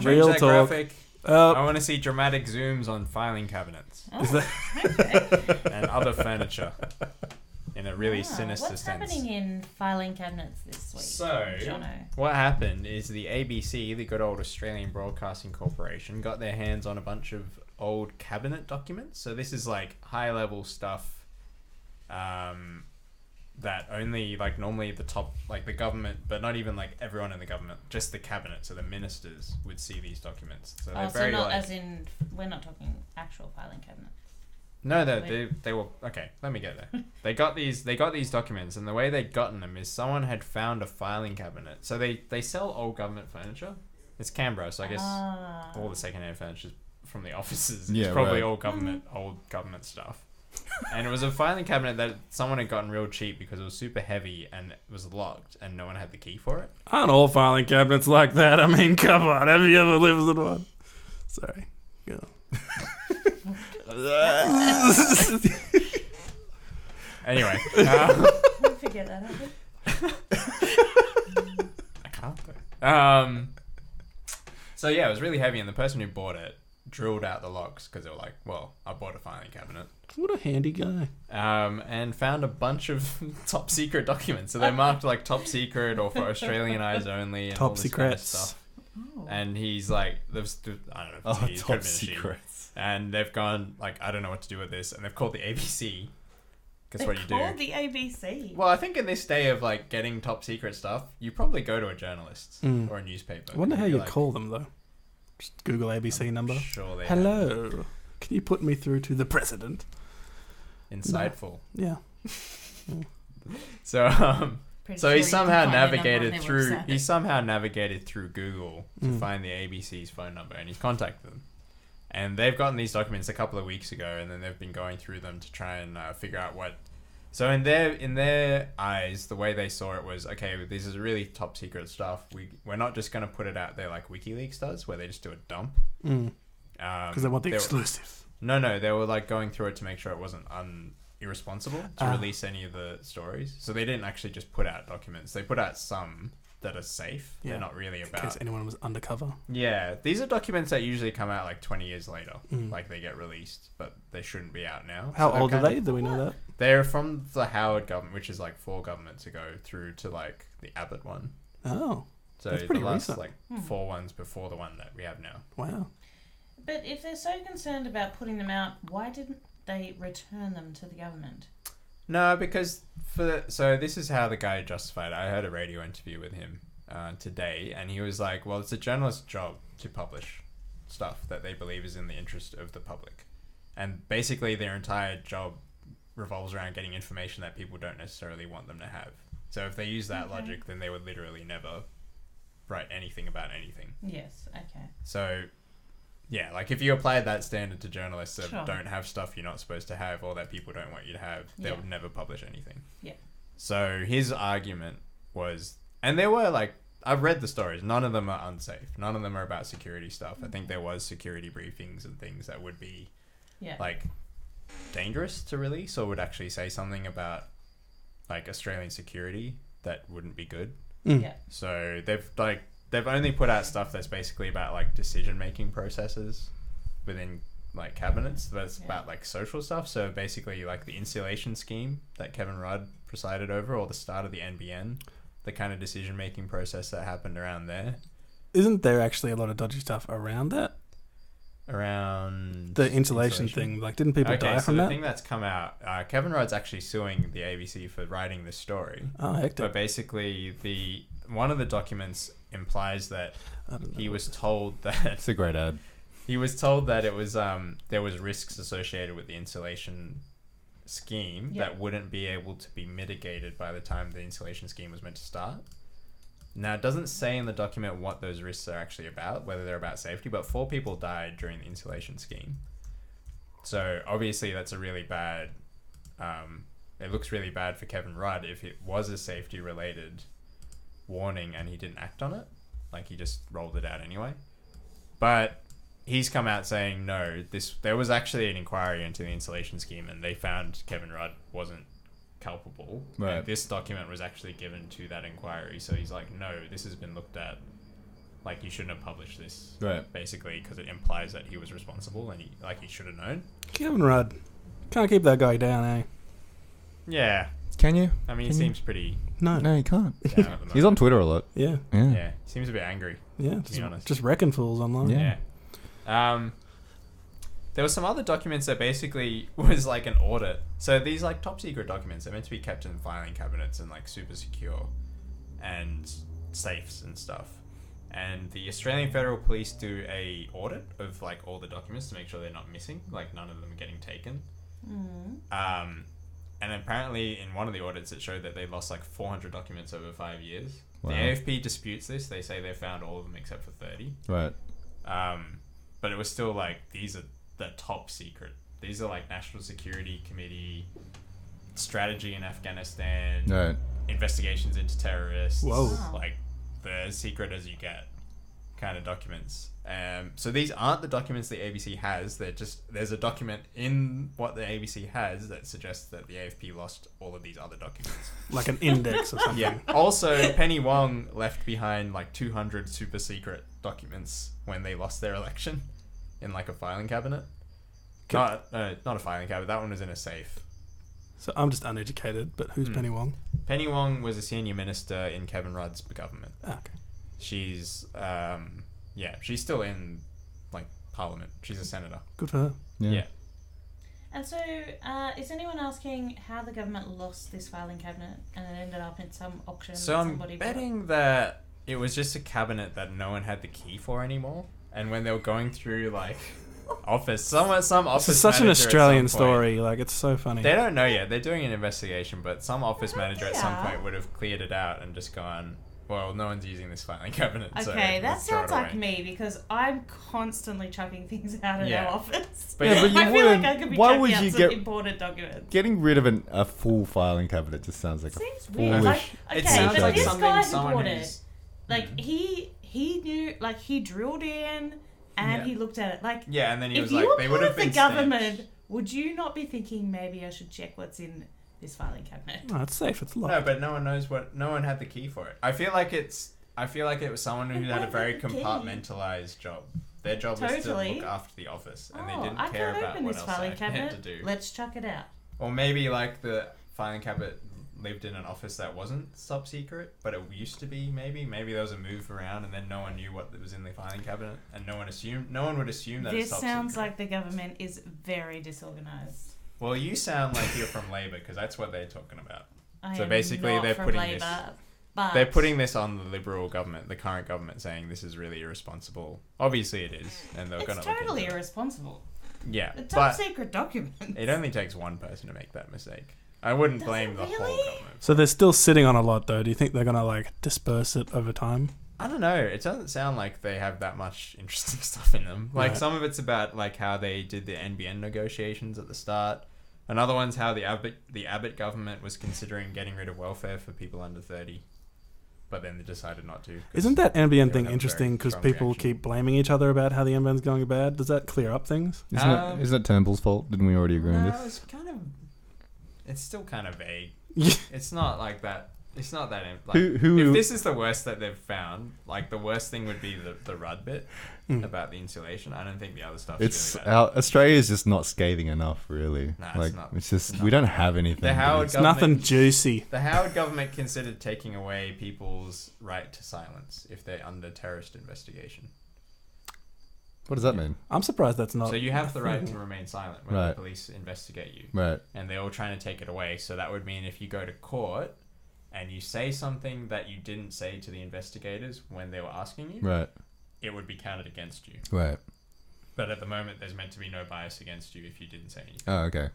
Real that talk. graphic. I want to see dramatic zooms on filing cabinets Is that Okay. and other furniture in a really Wow, sinister what's sense. happening in filing cabinets this week? So, Jono? what happened is the ABC, the good old Australian Broadcasting Corporation, got their hands on a bunch of old cabinet documents. So this is like high-level stuff that only like normally the top, like the government, but not even like everyone in the government, just the cabinet, so the ministers would see these documents. So they're Oh, so very not like, as in, we're not talking actual filing cabinets. no, they were okay. Let me get there. They got these documents, and the way they'd gotten them is someone had found a filing cabinet. So they sell old government furniture. It's Canberra, so I guess all the secondhand furniture from the offices is probably all old government stuff. And it was a filing cabinet that someone had gotten real cheap because it was super heavy and it was locked, and no one had the key for it. aren't all filing cabinets like that? I mean, come on. Have you ever lived in one? Sorry. Go. Anyway, We'll figure that out. I can't though. So yeah, it was really heavy, and the person who bought it drilled out the locks because they were like, "Well, I bought a filing cabinet." What a handy guy. And found a bunch of top secret documents. So they marked like top secret or for Australian eyes only. And Top all this secrets. kind of stuff. Oh. And he's like, I don't know. If it's he, could have been a she. secrets. And they've gone like, I don't know what to do with this, and they've called the ABC. Because what you do. Called the ABC. Well, I think in this day of like getting top secret stuff, you probably go to a journalist or a newspaper. I wonder how You'd be you like, call them, though. Just Google ABC number. Sure they have. Hello. Can you put me through to the president? Insightful. Yeah. So Pretty so sure he you somehow can find their number on navigated their through. website. He somehow navigated through Google to find the ABC's phone number, and he's contacted them. And they've gotten these documents a couple of weeks ago, and then they've been going through them to try and figure out what. So in their eyes, the way they saw it was, okay, this is really top secret stuff. We're not just going to put it out there like WikiLeaks does, where they just do a dump. Because they want the exclusive. No, they were like going through it to make sure it wasn't irresponsible to release any of the stories. So they didn't actually just put out documents. They put out some that are safe. Yeah. They're not really In about. case anyone was undercover. Yeah, these are documents that usually come out like 20 years later. Like they get released, but they shouldn't be out now. How So old are they're they? Do we know that? They're from the Howard government, which is like 4 governments ago, through to like the Abbott one. Oh. So That's pretty the last recent. like 4 ones before the one that we have now. Wow. But if they're so concerned about putting them out, why didn't they return them to the government? No, because so this is how the guy justified it. I heard a radio interview with him today, and he was like, well, it's a journalist's job to publish stuff that they believe is in the interest of the public. And basically their entire job revolves around getting information that people don't necessarily want them to have. So if they use that logic, then they would literally never write anything about anything. Yes, okay. So, yeah, like if you applied that standard to journalists that Sure. don't have stuff you're not supposed to have or that people don't want you to have, they Yeah. would never publish anything. Yeah. So his argument was, and there were like, I've read the stories, none of them are unsafe. None of them are about security stuff. I think there was security briefings and things that would be like dangerous to release or would actually say something about like Australian security that wouldn't be good. Yeah. So they've only put out stuff that's basically about like decision making processes within like cabinets. That's about like social stuff. So basically like the insulation scheme that Kevin Rudd presided over, or the start of the NBN, the kind of decision making process that happened around there. Isn't there actually a lot of dodgy stuff around that? Around The insulation thing. Like, didn't people die so from the that? thing that's come out, Kevin Rudd's actually suing the ABC for writing this story. Oh, hectic. But basically, one of the documents implies that he was told that It's a great ad. he was told that it was there was risks associated with the insulation scheme that wouldn't be able to be mitigated by the time the insulation scheme was meant to start. Now, it doesn't say in the document what those risks are actually about, whether they're about safety, but 4 people died during the insulation scheme. So obviously that's a really bad, it looks really bad for Kevin Rudd if it was a safety related warning and he didn't act on it. Like he just rolled it out anyway. But he's come out saying, no, there was actually an inquiry into the insulation scheme and they found Kevin Rudd wasn't culpable. Right. And this document was actually given to that inquiry. So he's like, no, this has been looked at like you shouldn't have published this, Right. basically, because it implies that he was responsible and he should have known. Kevin Rudd. Can't keep that guy down, eh? Yeah, Can you? I mean, he Can you? seems pretty No. No, you can't. down at the moment. He's on Twitter a lot. Yeah. Yeah. Yeah, he seems a bit angry. Yeah. be honest. Just wrecking fools online. Yeah. Yeah. There were some other documents that basically was like an audit. So these like top secret documents, they're meant to be kept in filing cabinets and like super secure and safes and stuff. And the Australian Federal Police do a audit of like all the documents to make sure they're not missing, like none of them are getting taken. And apparently in one of the audits it showed that they lost like 400 documents over 5 years. Wow. The AFP disputes this. They say they found all of them except for 30. Right. But it was still like, these are the top secret. These are like National Security Committee, strategy in Afghanistan, Right. investigations into terrorists. Whoa. Wow. Like the as secret as you get kind of documents. So these aren't the documents the ABC has. They're just, there's a document in what the ABC has that suggests that the AFP lost all of these other documents. Like an index or something. Yeah. Also, Penny Wong left behind like 200 super secret documents when they lost their election in like a filing cabinet. Not a filing cabinet. That one was in a safe. So I'm just uneducated, but who's Penny Wong? Penny Wong was a senior minister in Kevin Rudd's government. Ah, okay. She's she's still in like Parliament. She's a senator. Good for her. Yeah. And so, is anyone asking how the government lost this filing cabinet and it ended up in some auction? So that I'm somebody betting that it was just a cabinet that no one had the key for anymore. And when they were going through like office, some office. This is such an manager at some Australian point- story. Like, it's so funny. They don't know yet. They're doing an investigation, but some office Oh, manager at they some are. point would have cleared it out and just gone, well, no one's using this filing cabinet. So Okay, that let's throw sounds it like away. me because I'm constantly chucking things out of Yeah. our office. But yeah, but you I feel like wouldn't- I could be why chucking would out you some get- important documents. Getting rid of a full filing cabinet just sounds like Seems a weird. foolish. Like, okay, It sounds but like this something guy who someone bought it, who's... like he knew, like he drilled in and Yeah. he looked at it. Like Yeah, and then he if was you like, were they part would have of the been government, stamped. would you not be thinking maybe I should check what's in this filing cabinet? No, it's safe. It's locked. No, but no one knows no one had the key for it. I feel like it was someone who But had a why very the key? compartmentalized job. Their job was to Totally. look after the office, and Oh, they didn't I care can't about open what this else filing they had cabinet. to do. Let's chuck it out. Or maybe like the filing cabinet lived in an office that wasn't top secret, but it used to be. Maybe there was a move around, and then no one knew what was in the filing cabinet, and no one would assume that This it's top sounds secret. like the government is very disorganized. Well, you sound like you're from Labor because that's what they're talking about. I So am basically not they're from putting Labor, this- but They're putting this on the Liberal government, the current government, saying this is really irresponsible. Obviously, it is, and they're going It's to look totally into it. irresponsible. Yeah, The top but secret document. it only takes one person to make that mistake. I wouldn't Does blame it the whole really? government. So they're still sitting on a lot, though. Do you think they're going to, like, disperse it over time? I don't know. It doesn't sound like they have that much interesting stuff in them. Like Right. some of it's about like how they did the NBN negotiations at the start. Another one's how the Abbott government was considering getting rid of welfare for people under 30, but then they decided not to. 'cause Isn't that they NBN would thing have a interesting very because strong people reaction. keep blaming each other about how the NBN's going bad? Does that clear up things? Isn't it Turnbull's fault? Didn't we already agree on No, this? it's kind of. It's still kind of vague. Yeah. It's not like that. It's not that. Like, Who- if this is the worst that they've found, like the worst thing would be the Rudd bit Mm. about the insulation. I don't think the other stuff. It's really bad. Australia's just not scathing enough, really. Nah, it's like not. it's just It's we not. don't have anything. The Howard It's government- nothing juicy. The Howard government considered taking away people's right to silence if they're under terrorist investigation. What does that mean? I'm surprised that's not. So you have the right to remain silent when Right. the police investigate you. Right. And they're all trying to take it away. So that would mean if you go to court and you say something that you didn't say to the investigators when they were asking you, Right. it would be counted against you. Right. But at the moment, there's meant to be no bias against you if you didn't say anything. Oh, okay.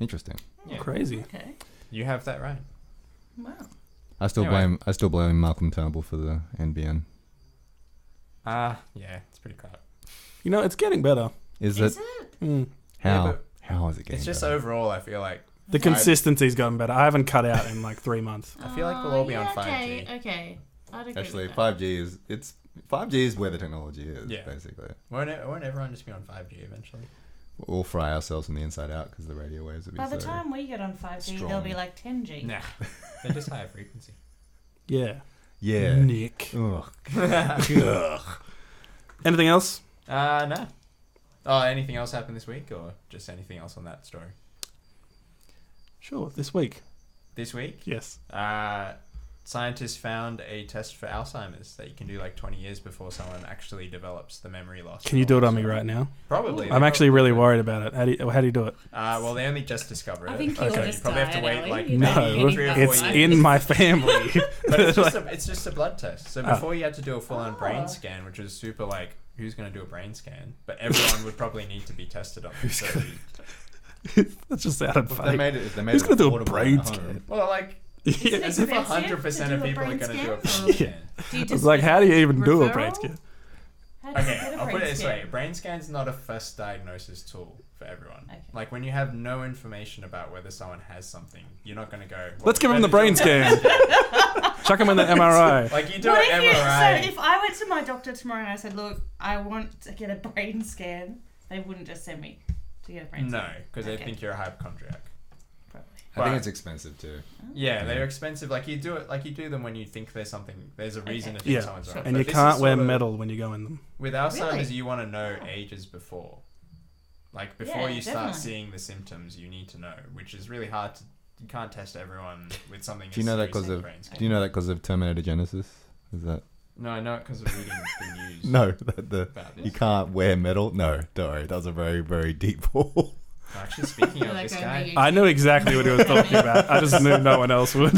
Interesting. Yeah. Crazy. Okay. You have that right. Wow. I still Anyway. blame Malcolm Turnbull for the NBN. Yeah, it's pretty crap. You know, it's getting better. Is Is it it? Mm. how? Yeah, but How is it getting? It's just better? overall, I feel like The consistency's gotten better. I haven't cut out in like 3 months. I feel like we'll all be on yeah, 5G. Okay. I'd agree Actually, with that. 5G is where the technology is. Yeah. Basically, Won't everyone just be on 5G eventually? we'll all fry ourselves from the inside out because the radio waves will be By the so. time we get on 5G, there'll be strong. like 10G. Nah, they're just higher frequency. Yeah. Yeah. Nick. Ugh. Ugh. Anything else? No. Oh, anything else happened this week, or just anything else on that story? Sure. This week. This week, Yes. scientists found a test for Alzheimer's that you can do like 20 years before someone actually develops the memory loss. Can you do it on me right now? Probably. I'm actually really worried about it. How do you do it? Well, they only just discovered it. I think you'll Okay. just You probably have to die, wait Ellie. like You're No, not getting 3 or that 4 it's one. years. in my family. But it's just a blood test. So before you had to do a full-on brain Oh. scan, which was super like, who's going to do a brain scan? But everyone would probably need to be tested on it. So, That just sounded If they funny. made it, if they made Who's it gonna do a affordable brain at home. scan? well, like, Yeah. as if expensive 100% to of do a people are brain going to do a scan? brain Yeah. scan. Do you It's just like, how do you even do a referral? brain scan? How do you Okay, get a I'll put brain it this scan? way. Brain scan's not a first diagnosis tool for everyone. Okay. Like, when you have no information about whether someone has something, you're not going to go... well, Let's give we him the better brain do a scan. Chuck him in the MRI. Like, you do What an if MRI... so if I went to my doctor tomorrow and I said, look, I want to get a brain scan, they wouldn't just send me to get a brain No, scan? because they Okay. think you're a hypochondriac. Probably. I think But- it's expensive too. Yeah, they're expensive. Like, you do it, like, you do them when you think there's something... There's a reason Okay. to think Yeah, someone's wrong. and But you this can't is wear sort of- metal when you go in them. With Alzheimer's, Really? you want to know ages before. Like, before Yeah, you start definitely. seeing the symptoms, you need to know, which is really hard to... You can't test everyone with something Do you know that as serious because as of? brain scan. Do you know that because of Terminator Genesis? Is that No, I know it because of reading the news no? The about you this. can't wear metal. No, don't worry. That was a very very deep hole. Actually, speaking of Like this on guy... the I knew exactly what he was talking about. I just knew no one else would.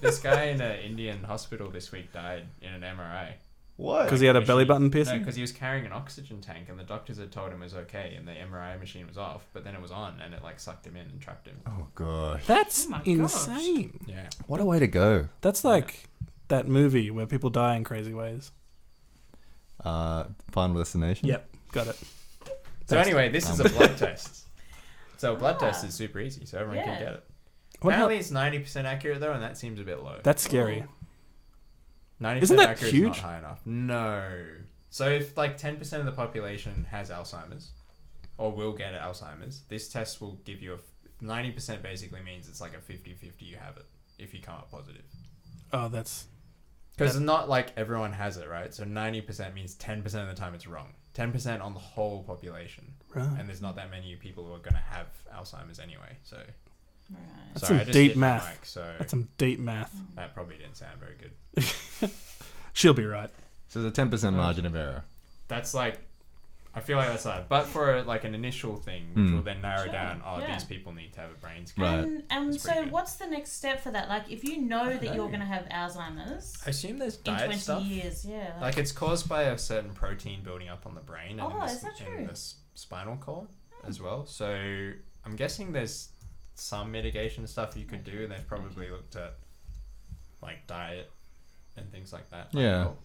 This guy in an Indian hospital this week died in an MRI. What? Because he had a belly button No, piercing? because he was carrying an oxygen tank, and the doctors had told him it was okay, and the MRI machine was off, but then it was on, and it like sucked him in and trapped him. Oh gosh. That's Oh my gosh. insane. Yeah. What a way to go. That's like that movie where people die in crazy ways. Final Destination. Yep, got it. So Thanks. anyway, this is a blood test. So a blood test is super easy, so everyone Yeah. can get it. What Apparently it's 90% accurate though, and that seems a bit low. That's scary. 90% Isn't that accurate huge? is not high enough. No. So if like 10% of the population has Alzheimer's, or will get Alzheimer's, this test will give you 90% basically means it's like a 50-50 you have it, if you come up positive. Oh, that's... Because not like everyone has it, right? So 90% means 10% of the time it's wrong. 10% on the whole population. Right. And there's not that many people who are going to have Alzheimer's anyway. So Right. That's sorry, some I just deep hit the math. mic, so That's some deep math. that probably didn't sound very good. She'll be right. So there's a 10% margin of error. That's like, I feel like that's hard. But for like an initial thing, which Mm. will then narrow Sure, down, yeah. these people need to have a brain scan. Right. And It's pretty so good. what's the next step for that? Like, if you know that you're going to have Alzheimer's I assume there's in diet 20 stuff. years, yeah. Like it's caused by a certain protein building up on the brain and Oh, in, is that in true? the spinal cord as well. So I'm guessing there's some mitigation stuff you could do. They've probably looked at like diet and things like that. might Yeah. help,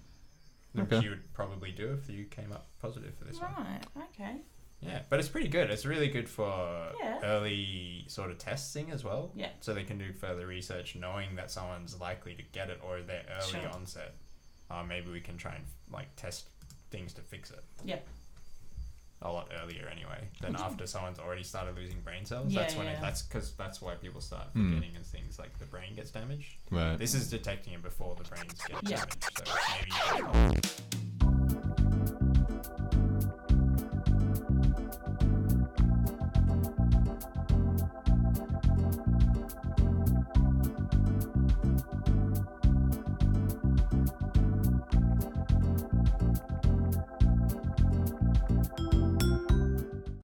Which Okay. you would probably do if you came up positive for this one. Right, okay. Yeah, but it's pretty good. It's really good for Yeah. early sort of testing as well. Yeah. So they can do further research knowing that someone's likely to get it or they're early Sure. onset. Maybe we can try and like test things to fix it. Yep. A lot earlier anyway than after someone's already started losing brain cells. Yeah, That's when yeah. that's why people start Hmm. forgetting as things like the brain gets damaged. Right. This is detecting it before the brain gets Yeah. damaged. So maybe you can help.